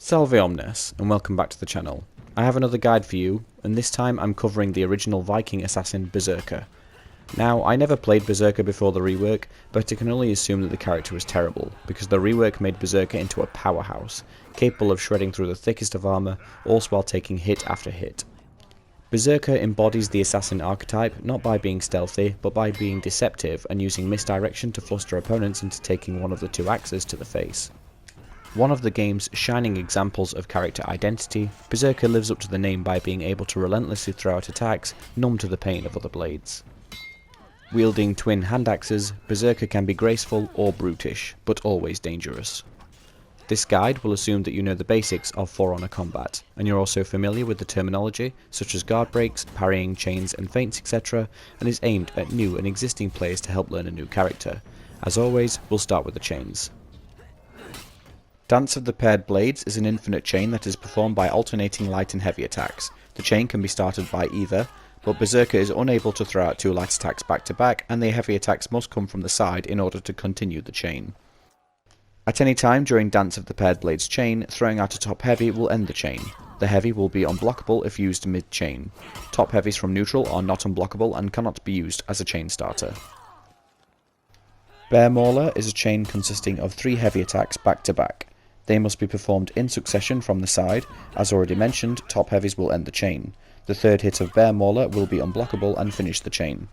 Salve Omnes, and welcome back to the channel. I have another guide for you, and this time I'm covering the original Viking assassin Berserker. Now, I never played Berserker before the rework, but I can only assume that the character was terrible, because the rework made Berserker into a powerhouse, capable of shredding through the thickest of armour, all while taking hit after hit. Berserker embodies the assassin archetype not by being stealthy, but by being deceptive and using misdirection to fluster opponents into taking one of the two axes to the face. One of the game's shining examples of character identity, Berserker lives up to the name by being able to relentlessly throw out attacks, numb to the pain of other blades. Wielding twin hand axes, Berserker can be graceful or brutish, but always dangerous. This guide will assume that you know the basics of For Honor combat, and you're also familiar with the terminology, such as guard breaks, parrying, chains and feints, etc., and is aimed at new and existing players to help learn a new character. As always, we'll start with the chains. Dance of the Paired Blades is an infinite chain that is performed by alternating light and heavy attacks. The chain can be started by either, but Berserker is unable to throw out two light attacks back to back, and the heavy attacks must come from the side in order to continue the chain. At any time during Dance of the Paired Blades chain, throwing out a top heavy will end the chain. The heavy will be unblockable if used mid-chain. Top heavies from neutral are not unblockable and cannot be used as a chain starter. Bear Mauler is a chain consisting of 3 heavy attacks back to back. They must be performed in succession from the side. As already mentioned, top heavies will end the chain. The third hit of Bear Mauler will be unblockable and finish the chain.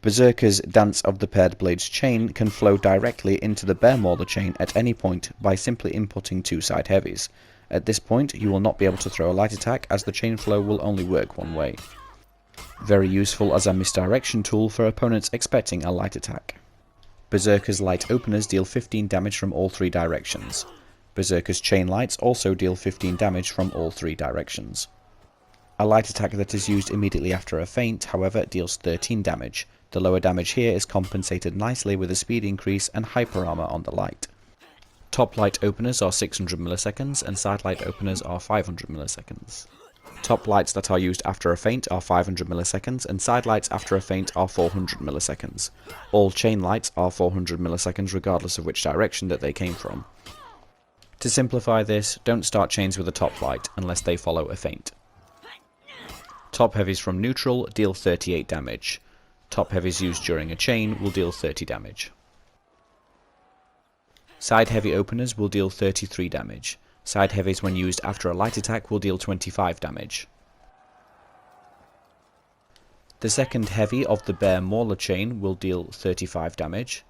Berserker's Dance of the Paired Blades chain can flow directly into the Bear Mauler chain at any point by simply inputting 2 side heavies. At this point, you will not be able to throw a light attack as the chain flow will only work one way. Very useful as a misdirection tool for opponents expecting a light attack. Berserker's light openers deal 15 damage from all 3 directions. Berserker's chain lights also deal 15 damage from all 3 directions. A light attack that is used immediately after a feint, however, deals 13 damage. The lower damage here is compensated nicely with a speed increase and hyper armor on the light. Top light openers are 600 milliseconds and side light openers are 500 milliseconds. Top lights that are used after a feint are 500 milliseconds and side lights after a feint are 400 milliseconds. All chain lights are 400 milliseconds regardless of which direction that they came from. To simplify this, don't start chains with a top light unless they follow a feint. Top heavies from neutral deal 38 damage. Top heavies used during a chain will deal 30 damage. Side heavy openers will deal 33 damage. Side heavies when used after a light attack will deal 25 damage. The second heavy of the Bear Mauler chain will deal 35 damage.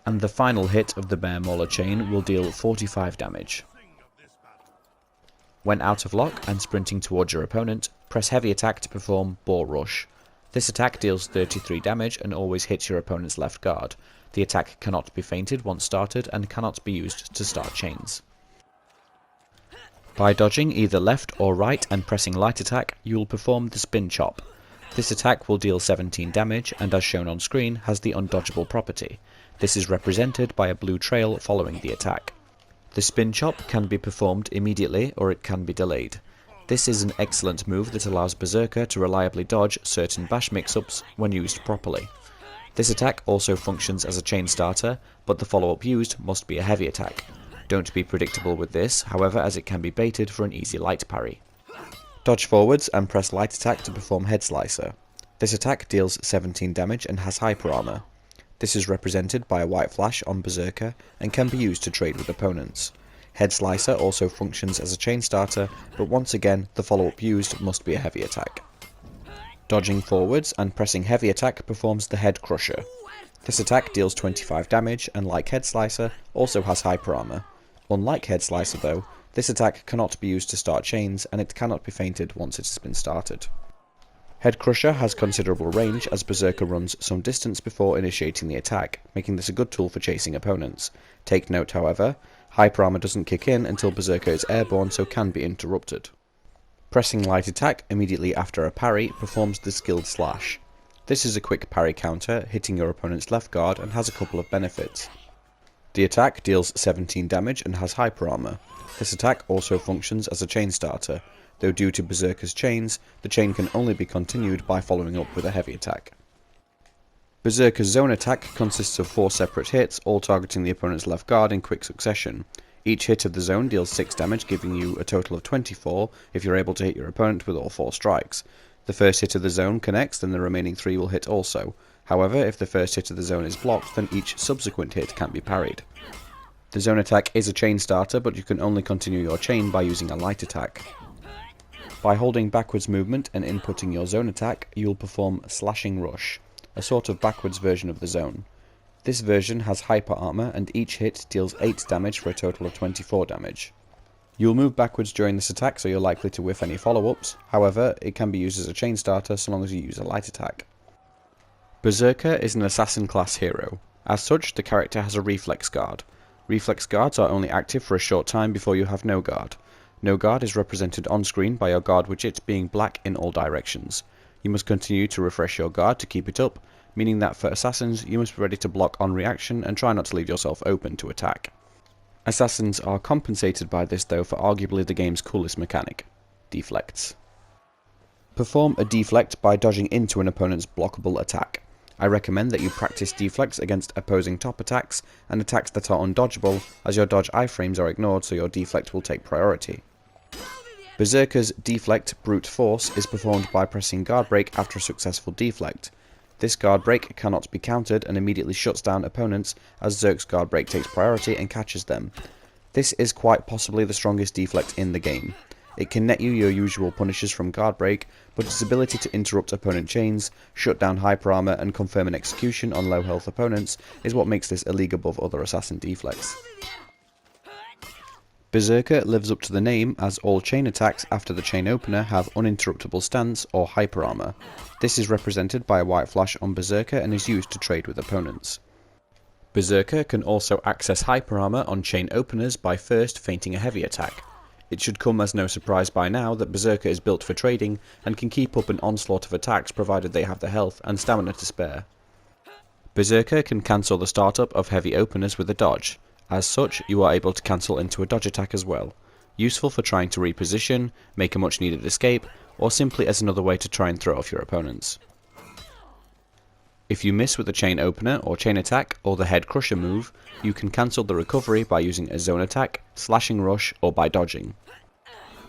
And the final hit of the Bear Mauler chain will deal 45 damage. When out of lock and sprinting towards your opponent, press heavy attack to perform Boar Rush. This attack deals 33 damage and always hits your opponent's left guard. The attack cannot be feinted once started and cannot be used to start chains. By dodging either left or right and pressing light attack, you will perform the Spin Chop. This attack will deal 17 damage and, as shown on screen, has the undodgeable property. This is represented by a blue trail following the attack. The Spin Chop can be performed immediately or it can be delayed. This is an excellent move that allows Berserker to reliably dodge certain bash mix-ups when used properly. This attack also functions as a chain starter, but the follow-up used must be a heavy attack. Don't be predictable with this, however, as it can be baited for an easy light parry. Dodge forwards and press light attack to perform Head Slicer. This attack deals 17 damage and has hyper armor. This is represented by a white flash on Berserker and can be used to trade with opponents. Head Slicer also functions as a chain starter, but once again the follow-up used must be a heavy attack. Dodging forwards and pressing heavy attack performs the Head Crusher. This attack deals 25 damage and, like Head Slicer, also has hyper armor. Unlike Head Slicer though, this attack cannot be used to start chains and it cannot be feinted once it has been started. Head Crusher has considerable range as Berserker runs some distance before initiating the attack, making this a good tool for chasing opponents. Take note however, hyper armor doesn't kick in until Berserker is airborne, so can be interrupted. Pressing light attack immediately after a parry performs the Skilled Slash. This is a quick parry counter, hitting your opponent's left guard and has a couple of benefits. The attack deals 17 damage and has hyper armor. This attack also functions as a chain starter, though due to Berserker's chains, the chain can only be continued by following up with a heavy attack. Berserker's zone attack consists of 4 separate hits, all targeting the opponent's left guard in quick succession. Each hit of the zone deals 6 damage, giving you a total of 24 if you're able to hit your opponent with all 4 strikes. The first hit of the zone connects, then the remaining 3 will hit also. However, if the first hit of the zone is blocked, then each subsequent hit can be parried. The zone attack is a chain starter, but you can only continue your chain by using a light attack. By holding backwards movement and inputting your zone attack, you will perform Slashing Rush, a sort of backwards version of the zone. This version has hyper armor, and each hit deals 8 damage for a total of 24 damage. You'll move backwards during this attack, so you're likely to whiff any follow-ups. However, it can be used as a chain starter so long as you use a light attack. Berserker is an assassin class hero. As such, the character has a reflex guard. Reflex guards are only active for a short time before you have no guard. No guard is represented on screen by your guard widget being black in all directions. You must continue to refresh your guard to keep it up, meaning that for assassins you must be ready to block on reaction and try not to leave yourself open to attack. Assassins are compensated by this though for arguably the game's coolest mechanic, deflects. Perform a deflect by dodging into an opponent's blockable attack. I recommend that you practice deflects against opposing top attacks and attacks that are undodgeable, as your dodge iframes are ignored so your deflect will take priority. Berserker's deflect brute force is performed by pressing guard break after a successful deflect. This guard break cannot be countered and immediately shuts down opponents as Zerk's guard break takes priority and catches them. This is quite possibly the strongest deflect in the game. It can net you your usual punishes from guard break, but its ability to interrupt opponent chains, shut down hyper armor and confirm an execution on low health opponents is what makes this a league above other assassin deflects. Berserker lives up to the name, as all chain attacks after the chain opener have uninterruptible stance or hyper armor. This is represented by a white flash on Berserker and is used to trade with opponents. Berserker can also access hyper armor on chain openers by first feinting a heavy attack. It should come as no surprise by now that Berserker is built for trading and can keep up an onslaught of attacks provided they have the health and stamina to spare. Berserker can cancel the startup of heavy openers with a dodge. As such, you are able to cancel into a dodge attack as well, useful for trying to reposition, make a much needed escape, or simply as another way to try and throw off your opponents. If you miss with a chain opener or chain attack or the head crusher move, you can cancel the recovery by using a zone attack, slashing rush, or by dodging.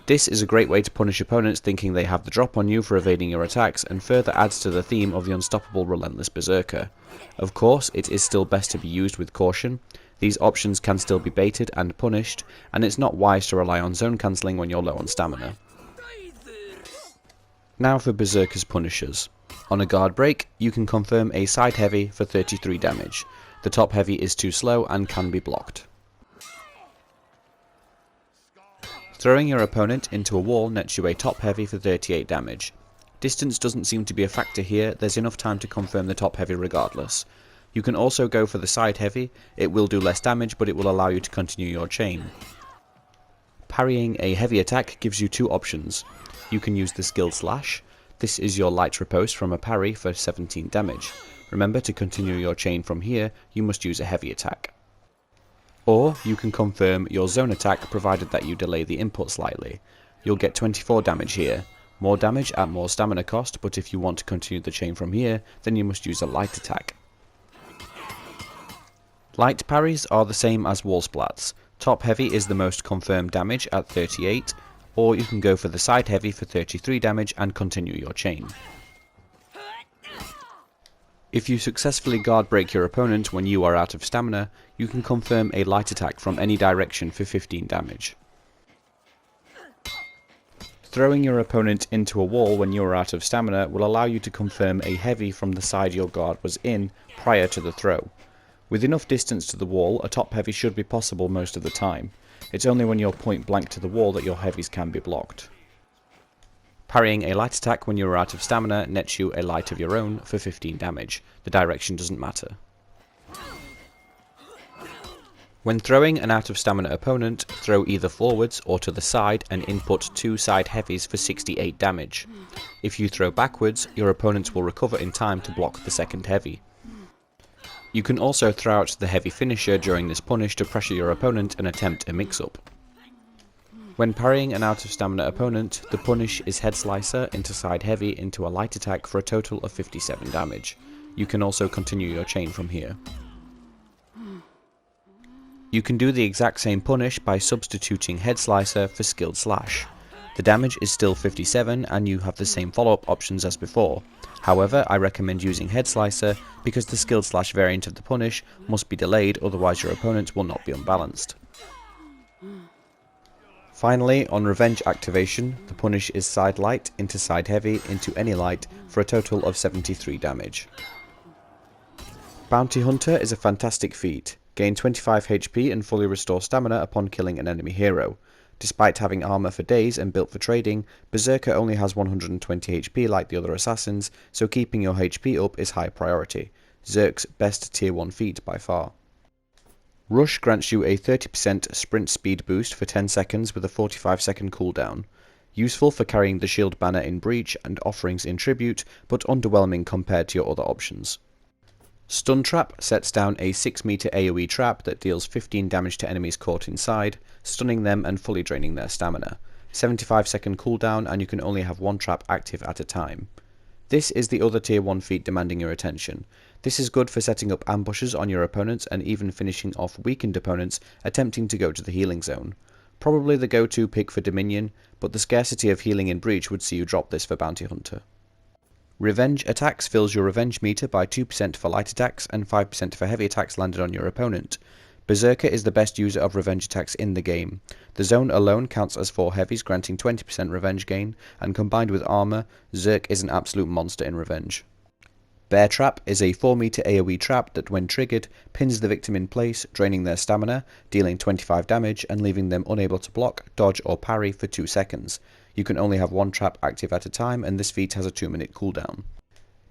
This is a great way to punish opponents thinking they have the drop on you for evading your attacks, and further adds to the theme of the unstoppable relentless Berserker. Of course, it is still best to be used with caution. These options can still be baited and punished, and it's not wise to rely on zone cancelling when you're low on stamina. Now for Berserker's punishers. On a guard break, you can confirm a side heavy for 33 damage. The top heavy is too slow and can be blocked. Throwing your opponent into a wall nets you a top heavy for 38 damage. Distance doesn't seem to be a factor here, there's enough time to confirm the top heavy regardless. You can also go for the side heavy, it will do less damage but it will allow you to continue your chain. Parrying a heavy attack gives you two options. You can use the skill slash. This is your light riposte from a parry for 17 damage. Remember, to continue your chain from here, you must use a heavy attack. Or you can confirm your zone attack provided that you delay the input slightly. You'll get 24 damage here. More damage at more stamina cost, but if you want to continue the chain from here, then you must use a light attack. Light parries are the same as wall splats. Top heavy is the most confirmed damage at 38, or you can go for the side heavy for 33 damage and continue your chain. If you successfully guard break your opponent when you are out of stamina, you can confirm a light attack from any direction for 15 damage. Throwing your opponent into a wall when you are out of stamina will allow you to confirm a heavy from the side your guard was in prior to the throw. With enough distance to the wall, a top heavy should be possible most of the time. It's only when you're point blank to the wall that your heavies can be blocked. Parrying a light attack when you are out of stamina nets you a light of your own for 15 damage. The direction doesn't matter. When throwing an out of stamina opponent, throw either forwards or to the side and input 2 side heavies for 68 damage. If you throw backwards, your opponents will recover in time to block the second heavy. You can also throw out the heavy finisher during this punish to pressure your opponent and attempt a mix-up. When parrying an out of stamina opponent, the punish is head slicer into side heavy into a light attack for a total of 57 damage. You can also continue your chain from here. You can do the exact same punish by substituting Head Slicer for Skilled Slash. The damage is still 57 and you have the same follow-up options as before. However, I recommend using Head Slicer because the Skilled Slash variant of the punish must be delayed, otherwise your opponent will not be unbalanced. Finally, on Revenge activation, the punish is Side Light into Side Heavy into any light for a total of 73 damage. Bounty Hunter is a fantastic feat. Gain 25 HP and fully restore stamina upon killing an enemy hero. Despite having armor for days and built for trading, Berserker only has 120 HP like the other assassins, so keeping your HP up is high priority. Zerk's best tier 1 feat by far. Rush grants you a 30% sprint speed boost for 10 seconds with a 45-second cooldown. Useful for carrying the shield banner in Breach and offerings in Tribute, but underwhelming compared to your other options. Stun Trap sets down a 6 meter AoE trap that deals 15 damage to enemies caught inside, stunning them and fully draining their stamina. 75-second cooldown and you can only have one trap active at a time. This is the other tier 1 feat demanding your attention. This is good for setting up ambushes on your opponents and even finishing off weakened opponents attempting to go to the healing zone. Probably the go-to pick for Dominion, but the scarcity of healing in Breach would see you drop this for Bounty Hunter. Revenge attacks fills your revenge meter by 2% for light attacks and 5% for heavy attacks landed on your opponent. Berserker is the best user of revenge attacks in the game. The zone alone counts as 4 heavies, granting 20% revenge gain, and combined with armor, Zerk is an absolute monster in revenge. Bear Trap is a 4 meter AoE trap that when triggered, pins the victim in place, draining their stamina, dealing 25 damage and leaving them unable to block, dodge or parry for 2 seconds. You can only have one trap active at a time and this feat has a 2-minute cooldown.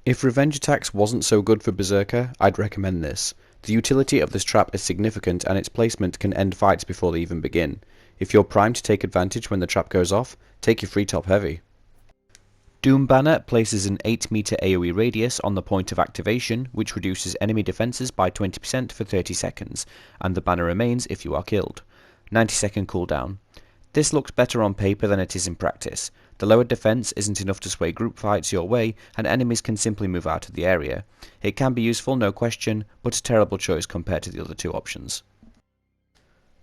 If revenge attacks wasn't so good for Berserker, I'd recommend this. The utility of this trap is significant and its placement can end fights before they even begin. If you're primed to take advantage when the trap goes off, take your free top heavy. Doom Banner places an 8 meter AoE radius on the point of activation, which reduces enemy defenses by 20% for 30 seconds, and the banner remains if you are killed. 90-second cooldown. This looks better on paper than it is in practice. The lowered defense isn't enough to sway group fights your way, and enemies can simply move out of the area. It can be useful, no question, but a terrible choice compared to the other two options.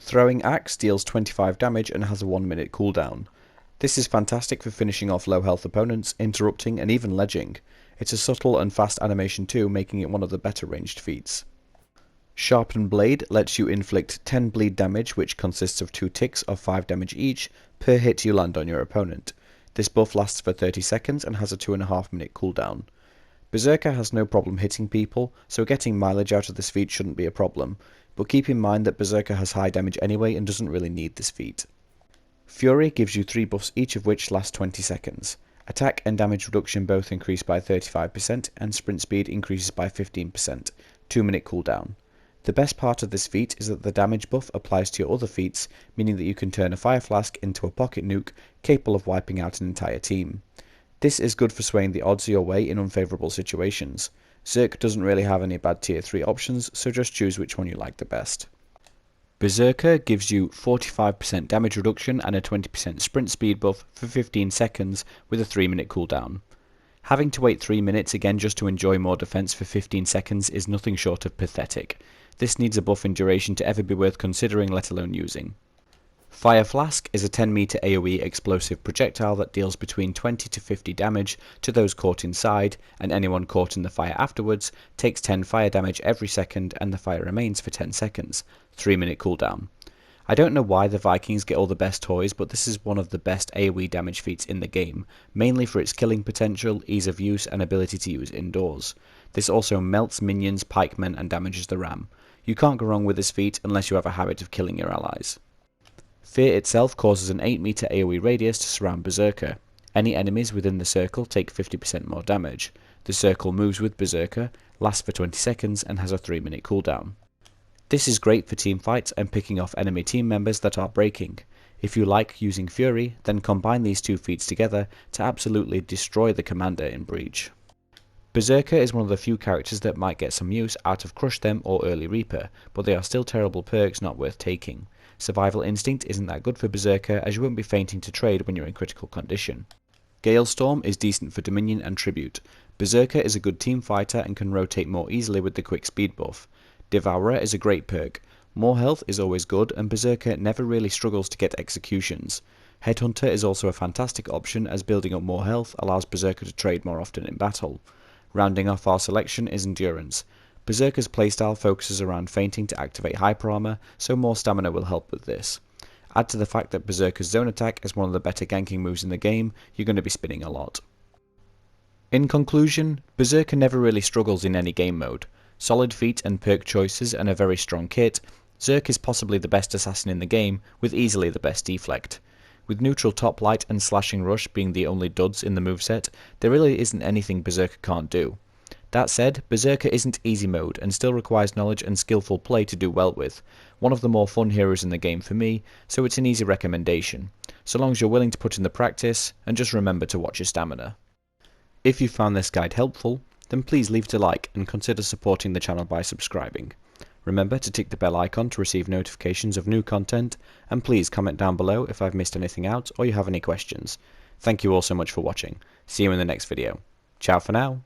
Throwing Axe deals 25 damage and has a 1-minute cooldown. This is fantastic for finishing off low health opponents, interrupting and even ledging. It's a subtle and fast animation too, making it one of the better ranged feats. Sharpened Blade lets you inflict 10 bleed damage, which consists of 2 ticks of 5 damage each per hit you land on your opponent. This buff lasts for 30 seconds and has a 2.5-minute cooldown. Berserker has no problem hitting people, so getting mileage out of this feat shouldn't be a problem, but keep in mind that Berserker has high damage anyway and doesn't really need this feat. Fury gives you 3 buffs each of which last 20 seconds. Attack and damage reduction both increase by 35% and sprint speed increases by 15%, 2-minute cooldown. The best part of this feat is that the damage buff applies to your other feats, meaning that you can turn a fire flask into a pocket nuke capable of wiping out an entire team. This is good for swaying the odds your way in unfavourable situations. Zerk doesn't really have any bad tier 3 options, so just choose which one you like the best. Berserker gives you 45% damage reduction and a 20% sprint speed buff for 15 seconds with a 3-minute cooldown. Having to wait 3 minutes again just to enjoy more defense for 15 seconds is nothing short of pathetic. This needs a buff in duration to ever be worth considering, let alone using. Fire Flask is a 10 meter AoE explosive projectile that deals between 20 to 50 damage to those caught inside, and anyone caught in the fire afterwards takes 10 fire damage every second and the fire remains for 10 seconds, 3-minute cooldown. I don't know why the Vikings get all the best toys, but this is one of the best AoE damage feats in the game, mainly for its killing potential, ease of use and ability to use indoors. This also melts minions, pikemen and damages the ram. You can't go wrong with this feat unless you have a habit of killing your allies. Fear itself causes an 8 meter AoE radius to surround Berserker. Any enemies within the circle take 50% more damage. The circle moves with Berserker, lasts for 20 seconds and has a 3-minute cooldown. This is great for team fights and picking off enemy team members that are breaking. If you like using Fury, then combine these two feats together to absolutely destroy the commander in Breach. Berserker is one of the few characters that might get some use out of Crush Them or Early Reaper, but they are still terrible perks not worth taking. Survival Instinct isn't that good for Berserker as you won't be fainting to trade when you're in critical condition. Galestorm is decent for Dominion and Tribute. Berserker is a good team fighter and can rotate more easily with the quick speed buff. Devourer is a great perk. More health is always good, and Berserker never really struggles to get executions. Headhunter is also a fantastic option, as building up more health allows Berserker to trade more often in battle. Rounding off our selection is Endurance. Berserker's playstyle focuses around feinting to activate hyper armor, so more stamina will help with this. Add to the fact that Berserker's zone attack is one of the better ganking moves in the game, you're going to be spinning a lot. In conclusion, Berserker never really struggles in any game mode. Solid feat and perk choices and a very strong kit, Zerk is possibly the best assassin in the game, with easily the best deflect. With neutral top light and slashing rush being the only duds in the moveset, there really isn't anything Berserker can't do. That said, Berserker isn't easy mode and still requires knowledge and skillful play to do well with. One of the more fun heroes in the game for me, so it's an easy recommendation, so long as you're willing to put in the practice, and just remember to watch your stamina. If you found this guide helpful, then please leave it a like and consider supporting the channel by subscribing. Remember to tick the bell icon to receive notifications of new content, and please comment down below if I've missed anything out or you have any questions. Thank you all so much for watching. See you in the next video. Ciao for now.